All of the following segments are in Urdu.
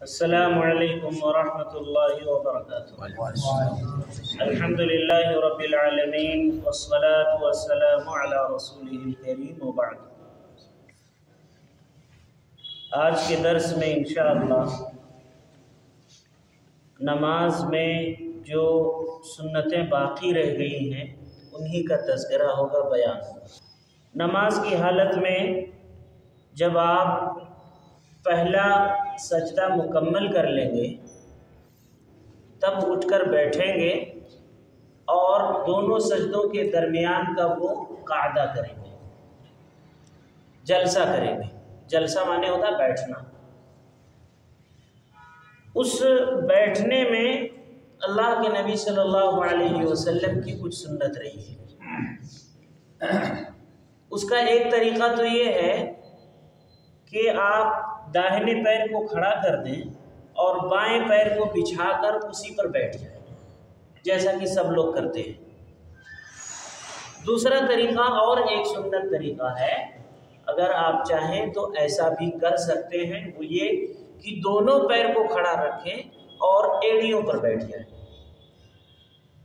السلام علیکم ورحمۃ اللہ وبرکاتہ۔ الحمدللہ رب العالمین والصلاة والسلام علی رسولہ الکریم وبعد۔ آج کے درس میں انشاءاللہ نماز میں جو سنتیں باقی رہ گئی ہیں انہی کا تذکرہ ہوگا، بیان ہوگا۔ نماز کی حالت میں جب آپ پہلا سجدہ مکمل کر لیں گے تب اٹھ کر بیٹھیں گے اور دونوں سجدوں کے درمیان کا وہ قعدہ کریں گے، جلسہ کریں گے۔ جلسہ مانے ہوتا ہے بیٹھنا۔ اس بیٹھنے میں اللہ کے نبی صلی اللہ علیہ وسلم کی کچھ سنت رہی ہے۔ اس کا ایک طریقہ تو یہ ہے کہ آپ داہنے پیر کو کھڑا کر دیں اور بائیں پیر کو بچھا کر اسی پر بیٹھ جائیں، جیسا کہ سب لوگ کرتے ہیں۔ دوسرا طریقہ اور ایک سنت طریقہ ہے، اگر آپ چاہیں تو ایسا بھی کر سکتے ہیں، وہ یہ کہ دونوں پیر کو کھڑا رکھیں اور ایڑیوں پر بیٹھ جائیں۔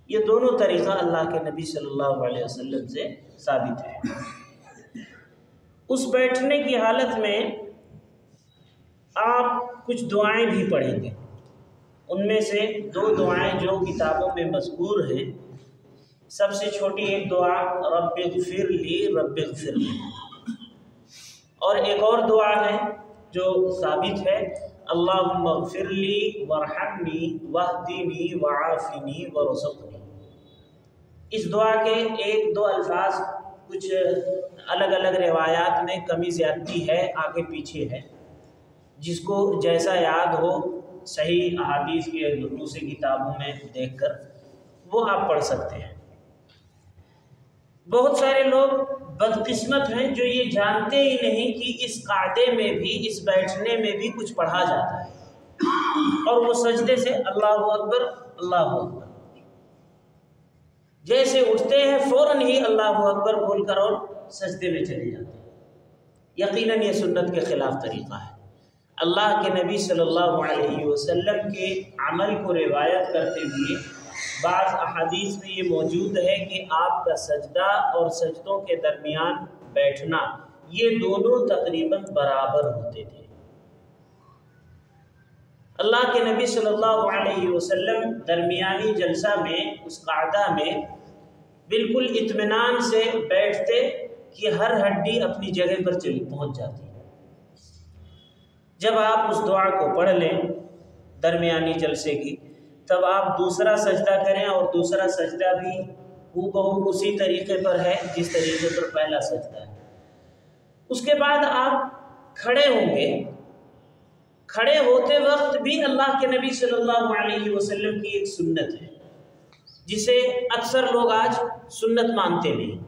یہ دونوں طریقہ اللہ کے نبی صلی اللہ علیہ وسلم سے ثابت ہے۔ اس بیٹھنے کی حالت میں آپ کچھ دعائیں بھی پڑھیں گے۔ ان میں سے دو دعائیں جو کتابوں میں مذکور ہیں، سب سے چھوٹی ایک دعا رب اغفر لی رب اغفر لی، اور ایک اور دعا ہے جو ثابت ہے اللہم اغفر لی وارحمنی واہدنی وعافنی ورزقنی۔ اس دعا کے ایک دو الفاظ کچھ الگ الگ روایات میں کمی زیادتی ہے، آگے پیچھے ہے، جس کو جیسا یاد ہو صحیح احادیث کے دروس کتابوں میں دیکھ کر وہ آپ پڑھ سکتے ہیں۔ بہت سارے لوگ بدقسمت ہیں جو یہ جانتے ہی نہیں کہ اس قعدے میں بھی، اس بیٹھنے میں بھی کچھ پڑھا جاتا ہے، اور وہ سجدے سے اللہ اکبر اللہ اکبر، جیسے اٹھتے ہیں فوراً ہی اللہ اکبر بول کر اور سجدے میں چلے جاتے ہیں۔ یقیناً یہ سنت کے خلاف طریقہ ہے۔ اللہ کے نبی صلی اللہ علیہ وسلم کے عمل کو روایت کرتے ہوئے بعض احادیث میں یہ موجود ہے کہ آپ کا سجدہ اور سجدوں کے درمیان بیٹھنا یہ دونوں تقریباً برابر ہوتے تھے۔ اللہ کے نبی صلی اللہ علیہ وسلم درمیانی جلسہ میں، اس قعدہ میں بالکل اطمینان سے بیٹھتے کہ ہر ہڈی اپنی جگہ پر پہنچ جاتی۔ جب آپ اس دعا کو پڑھ لیں درمیانی جلسے کی، تب آپ دوسرا سجدہ کریں، اور دوسرا سجدہ بھی ہو اسی طریقے پر ہے جس طریقے پر پہلا سجدہ ہے۔ اس کے بعد آپ کھڑے ہوں گے۔ کھڑے ہوتے وقت بھی اللہ کے نبی صلی اللہ علیہ وسلم کی ایک سنت ہے جسے اکثر لوگ آج سنت مانتے نہیں،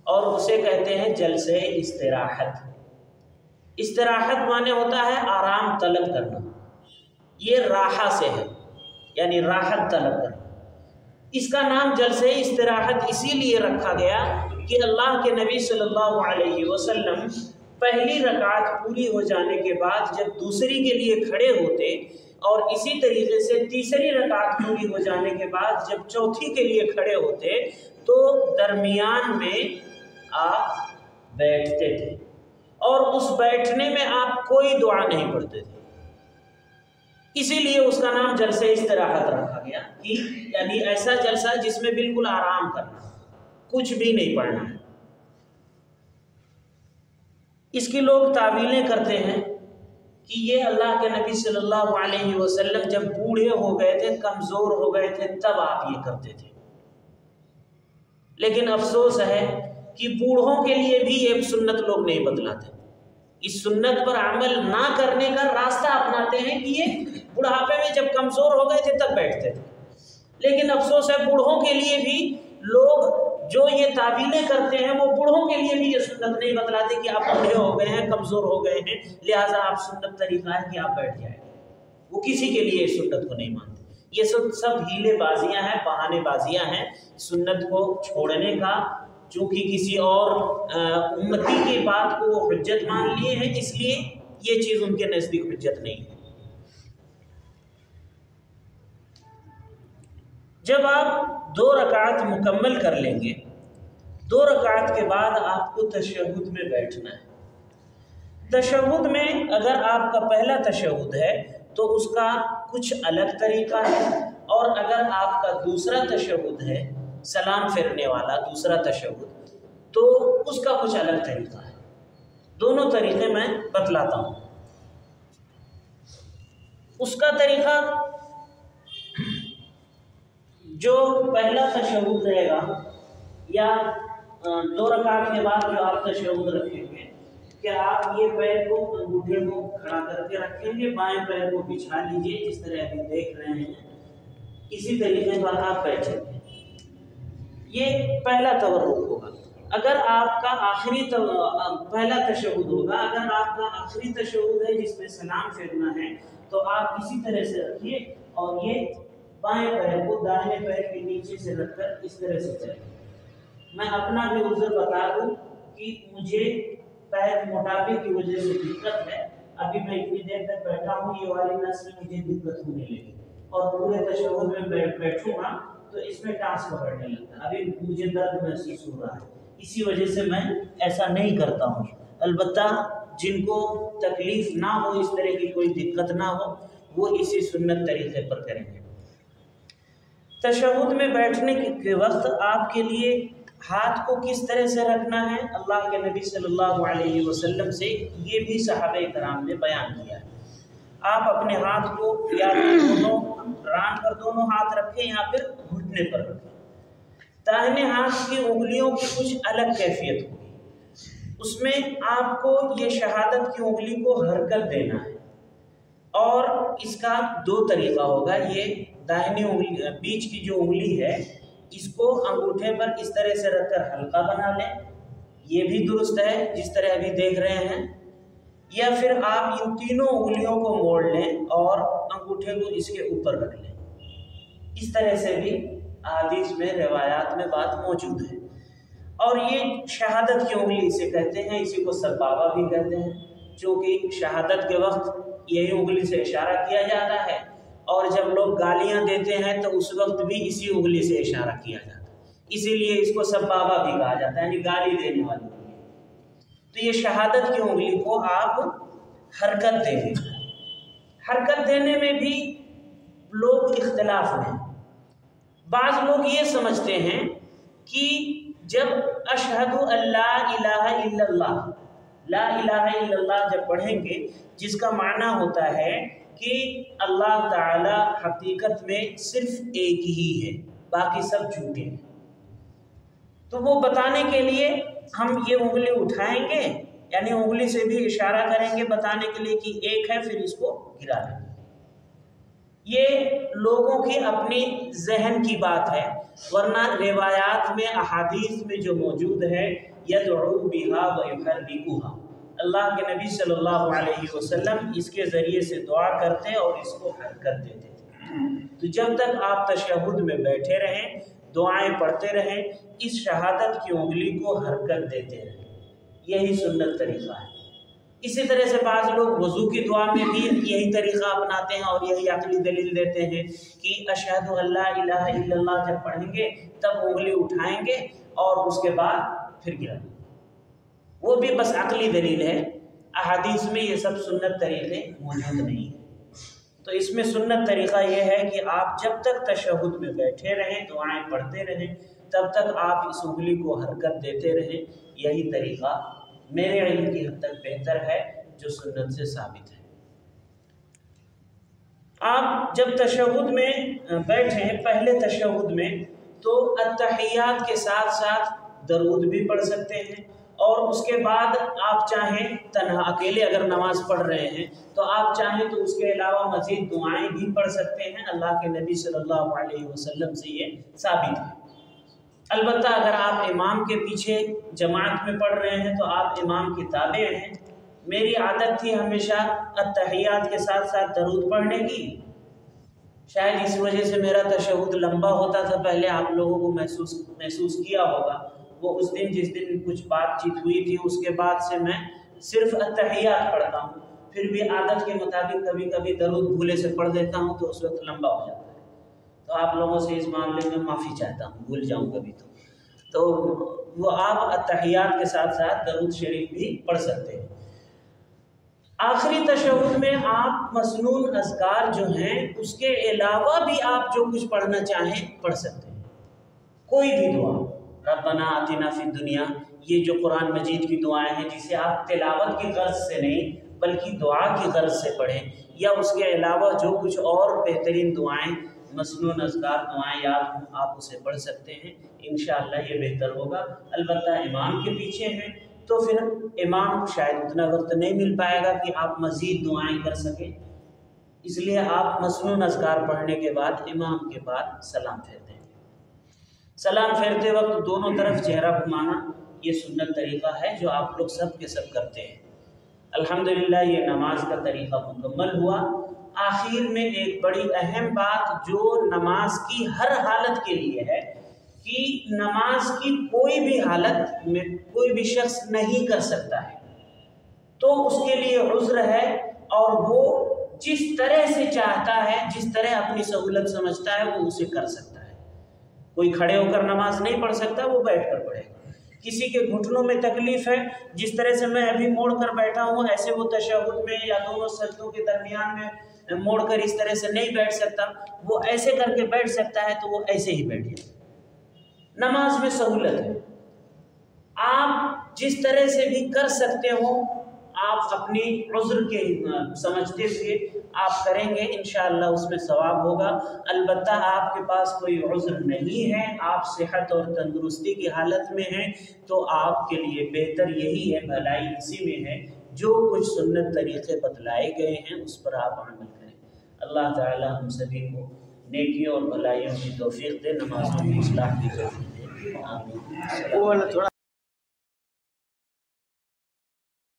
اور اسے کہتے ہیں جلسے استراحت۔ استراحت مانے ہوتا ہے آرام طلب کرنا، یہ راحہ سے ہے، یعنی راحت طلب کرنا۔ اس کا نام جلسے استراحت اسی لیے رکھا گیا کہ اللہ کے نبی صلی اللہ علیہ وسلم پہلی رکعت پوری ہو جانے کے بعد جب دوسری کے لیے کھڑے ہوتے، اور اسی طریقے سے تیسری رکعت پوری ہو جانے کے بعد جب چوتھی کے لیے کھڑے ہوتے، تو درمیان میں آپ بیٹھتے تھے، اور اس بیٹھنے میں آپ کوئی دعا نہیں پڑھتے تھے۔ اسی لیے اس کا نام جلسہ استراحت رکھا گیا، کہ یعنی ایسا جلسہ جس میں بالکل آرام کرنا، کچھ بھی نہیں پڑھنا ہے۔ اس کی لوگ تعویلیں کرتے ہیں کہ یہ اللہ کے نبی صلی اللہ علیہ وسلم جب بوڑھے ہو گئے تھے، کمزور ہو گئے تھے، تب آپ یہ کرتے تھے۔ لیکن افسوس ہے کہ بوڑھوں کے لیے بھی یہ سنت لوگ نہیں بدلاتے، اس سنت پر عمل نہ کرنے کا راستہ اپناتے ہیں کہ یہ بڑھاپے میں جب کمزور ہو گئے تھے تب بیٹھتے تھے۔ لیکن افسوس ہے بوڑھوں کے لیے بھی لوگ جو یہ تعویلیں کرتے ہیں، وہ بوڑھوں کے لیے بھی یہ سنت نہیں بتلاتے کہ آپ بوڑھے ہو گئے ہیں، کمزور ہو گئے ہیں، لہٰذا آپ سنت طریقہ ہے کہ آپ بیٹھ جائیں۔ وہ کسی کے لیے اس سنت کو نہیں مانتے۔ یہ سب ہیلے بازیاں ہیں، بہانے بازیاں ہیں سنت کو چھوڑنے کا، چونکہ کسی اور امتی کی بات کو وہ حجت مان لیے ہیں، اس لیے یہ چیز ان کے نزدیک حجت نہیں ہے۔ جب آپ 2 رکعت مکمل کر لیں گے، 2 رکعت کے بعد آپ کو تشہد میں بیٹھنا ہے۔ تشہد میں اگر آپ کا پہلا تشہد ہے تو اس کا کچھ الگ طریقہ ہے، اور اگر آپ کا دوسرا تشہد ہے، سلام پھیرنے والا دوسرا تشہد، تو اس کا کچھ الگ طریقہ ہے۔ دونوں طریقے میں بتلاتا ہوں۔ اس کا طریقہ، جو پہلا تشہد رہے گا یا 2 رکعت کے بعد جو آپ تشہد رکھیں گے، کہ آپ یہ پیر کو انگوٹھے کو کھڑا کر کے رکھیں گے، بائیں پیر کو بچھا لیجئے جس طرح ابھی دیکھ رہے ہیں، اسی طریقے پر آپ بیٹھیں گے۔ یہ پہلا تورک ہوگا۔ اگر آپ کا پہلا تشہد ہوگا، اگر آپ کا آخری تشہد ہے جس میں سلام پھیرنا ہے، تو آپ اسی طرح سے رکھیے اور یہ بائیں پیر کو دائیں پیر کے نیچے سے رکھ کر اس طرح سے چلیں۔ میں اپنا بھی عذر بتا دوں کہ مجھے پیر موٹاپے کی وجہ سے دقت ہے، ابھی میں اتنی دیر تک بیٹھا ہوں، یہ والی نس میں مجھے دقت ہونے لگی، اور پورے تشہد میں بیٹھوں گا تو اس میں ٹانس پکڑنے لگتا ہے، ابھی مجھے درد محسوس ہو رہا ہے، اسی وجہ سے میں ایسا نہیں کرتا ہوں۔ البتہ جن کو تکلیف نہ ہو، اس طرح کی کوئی دقت نہ ہو، وہ اسی سنت طریقے پر کریں گے۔ تشہد میں بیٹھنے کے وقت آپ کے لیے ہاتھ کو کس طرح سے رکھنا ہے، اللہ کے نبی صلی اللہ علیہ وسلم سے یہ بھی صحابہ کرام نے بیان کیا ہے۔ آپ اپنے ہاتھ کو یا دونوں ران پر دونوں ہاتھ رکھیں یا پھر گھٹنے پر رکھیں۔ داہنے ہاتھ کی انگلیوں کی کچھ الگ کیفیت ہوگی، اس میں آپ کو یہ شہادت کی انگلی کو حرکت دینا ہے، اور اس کا 2 طریقہ ہوگا۔ یہ داہنی انگلی، بیچ کی جو انگلی ہے، اس کو انگوٹھے پر اس طرح سے رکھ کر ہلکا بنا لیں، یہ بھی درست ہے جس طرح ابھی دیکھ رہے ہیں، یا پھر آپ ان تینوں انگلیوں کو موڑ لیں اور انگوٹھے کو اس کے اوپر رکھ لیں۔ اس طرح سے بھی احادیث میں، روایات میں بات موجود ہے۔ اور یہ شہادت کی انگلی اسے کہتے ہیں، اسی کو سبابہ بھی کہتے ہیں، چونکہ شہادت کے وقت یہی انگلی سے اشارہ کیا جاتا ہے، اور جب لوگ گالیاں دیتے ہیں تو اس وقت بھی اسی انگلی سے اشارہ کیا جاتا ہے، اسی لیے اس کو سبابہ بھی کہا جاتا ہے، یعنی گالی دینے والی انگلی۔ تو یہ شہادت کی انگلی کو آپ حرکت دیں گے۔ حرکت دینے میں بھی لوگ اختلاف میں، بعض لوگ یہ سمجھتے ہیں کہ جب اشہد اللہ الہ الا اللہ، لا الہ الا اللہ جب پڑھیں گے، جس کا معنی ہوتا ہے کہ اللہ تعالی حقیقت میں صرف ایک ہی ہے، باقی سب جھوٹے ہیں، تو وہ بتانے کے لیے ہم یہ انگلی اٹھائیں گے، یعنی انگلی سے بھی اشارہ کریں گے بتانے کے لیے کہ ایک ہے، پھر اس کو گرا دیں گے۔ یہ لوگوں کی اپنی ذہن کی بات ہے، ورنہ روایات میں، احادیث میں جو موجود ہے، یدعو بہا ویحرکھا، اللہ کے نبی صلی اللہ علیہ وسلم اس کے ذریعے سے دعا کرتے اور اس کو حرکت دیتے تھے۔ تو جب تک آپ تشہد میں بیٹھے رہیں، دعائیں پڑھتے رہیں، اس شہادت کی انگلی کو حرکت دیتے رہیں، یہی سنت طریقہ ہے۔ اسی طرح سے بعض لوگ وضو کی دعا میں بھی یہی طریقہ اپناتے ہیں اور یہی عقلی دلیل دیتے ہیں کہ اشہد اللہ الہ الا اللہ جب پڑھیں گے تب انگلی اٹھائیں گے اور اس کے بعد پھر گرا دیں گے۔ وہ بھی بس عقلی دلیل ہے، احادیث میں یہ سب سنت طریقے موجود نہیں ہیں۔ تو اس میں سنت طریقہ یہ ہے کہ آپ جب تک تشہد میں بیٹھے رہیں، دعائیں پڑھتے رہیں، تب تک آپ اس انگلی کو حرکت دیتے رہیں، یہی طریقہ میرے علم کی حد تک بہتر ہے، جو سنت سے ثابت ہے۔ آپ جب تشہد میں بیٹھیں، پہلے تشہد میں، تو التحیات کے ساتھ ساتھ درود بھی پڑھ سکتے ہیں، اور اس کے بعد آپ چاہیں تنہا اکیلے اگر نماز پڑھ رہے ہیں تو آپ چاہیں تو اس کے علاوہ مزید دعائیں بھی پڑھ سکتے ہیں، اللہ کے نبی صلی اللہ علیہ وسلم سے یہ ثابت ہے۔ البتہ اگر آپ امام کے پیچھے جماعت میں پڑھ رہے ہیں تو آپ امام کی تابع ہیں۔ میری عادت تھی ہمیشہ التحیات کے ساتھ ساتھ درود پڑھنے کی، شاید اس وجہ سے میرا تشہد لمبا ہوتا تھا، پہلے آپ لوگوں کو محسوس کیا ہوگا۔ وہ اس دن جس دن کچھ بات چیت ہوئی تھی، اس کے بعد سے میں صرف التحیات پڑھتا ہوں، پھر بھی عادت کے مطابق کبھی کبھی درود بھولے سے پڑھ دیتا ہوں تو اس وقت لمبا ہو جاتا ہے۔ تو آپ لوگوں سے اس معاملے میں معافی چاہتا ہوں، بھول جاؤں کبھی تو وہ آپ اتحیات کے ساتھ ساتھ درود شریف بھی پڑھ سکتے ہیں۔ آخری تشہد میں آپ مسنون اذکار جو ہیں اس کے علاوہ بھی آپ جو کچھ پڑھنا چاہیں پڑھ سکتے ہیں، کوئی بھی دعا، ربنا آتنا فی الدنیا، یہ جو قرآن مجید کی دعائیں ہیں جسے آپ تلاوت کی غرض سے نہیں بلکہ دعا کی غرض سے پڑھیں، یا اس کے علاوہ جو کچھ اور بہترین دعائیں مسنون اذکار دعائیں یاد ہوں آپ اسے پڑھ سکتے ہیں، انشاءاللہ یہ بہتر ہوگا۔ البتہ امام کے پیچھے ہیں تو پھر امام شاید اتنا وقت نہیں مل پائے گا کہ آپ مزید دعائیں کر سکیں، اس لیے آپ مسنون اذکار پڑھنے کے بعد امام کے بعد سلام پھیرتے ہیں۔ سلام پھیرتے وقت دونوں طرف چہرہ گھمانا یہ سنت طریقہ ہے جو آپ لوگ سب کے سب کرتے ہیں۔ الحمدللہ یہ نماز کا طریقہ مکمل ہوا۔ آخر میں ایک بڑی اہم بات جو نماز کی ہر حالت کے لیے ہے کہ نماز کی کوئی بھی حالت میں کوئی بھی شخص نہیں کر سکتا ہے، تو اس کے لیے عذر ہے اور وہ جس طرح سے چاہتا ہے، جس طرح اپنی سہولت سمجھتا ہے وہ اسے کر سکتا ہے۔ کوئی کھڑے ہو کر نماز نہیں پڑھ سکتا، وہ بیٹھ کر پڑھے گا۔ کسی کے گھٹنوں میں تکلیف ہے، جس طرح سے میں ابھی موڑ کر بیٹھا ہوں ایسے وہ تشہد میں یا دونوں سجدوں کے درمیان میں موڑ کر اس طرح سے نہیں بیٹھ سکتا، وہ ایسے کر کے بیٹھ سکتا ہے تو وہ ایسے ہی بیٹھے۔ نماز میں سہولت ہے، آپ جس طرح سے بھی کر سکتے ہو، آپ اپنی عذر کے سمجھتے ہوئے آپ کریں گے، انشاءاللہ اس میں ثواب ہوگا۔ البتہ آپ کے پاس کوئی عذر نہیں ہے، آپ صحت اور تندرستی کی حالت میں ہیں، تو آپ کے لیے بہتر یہی ہے، بھلائی اسی میں ہے، جو کچھ سنت طریقے بتلائے گئے ہیں اس پر آپ عمل کریں۔ اللہ تعالی ہم سبھی کو نیکیوں اور بھلائیوں کی توفیق دے، نمازوں کی اصلاح کی توفیق دے، آمین۔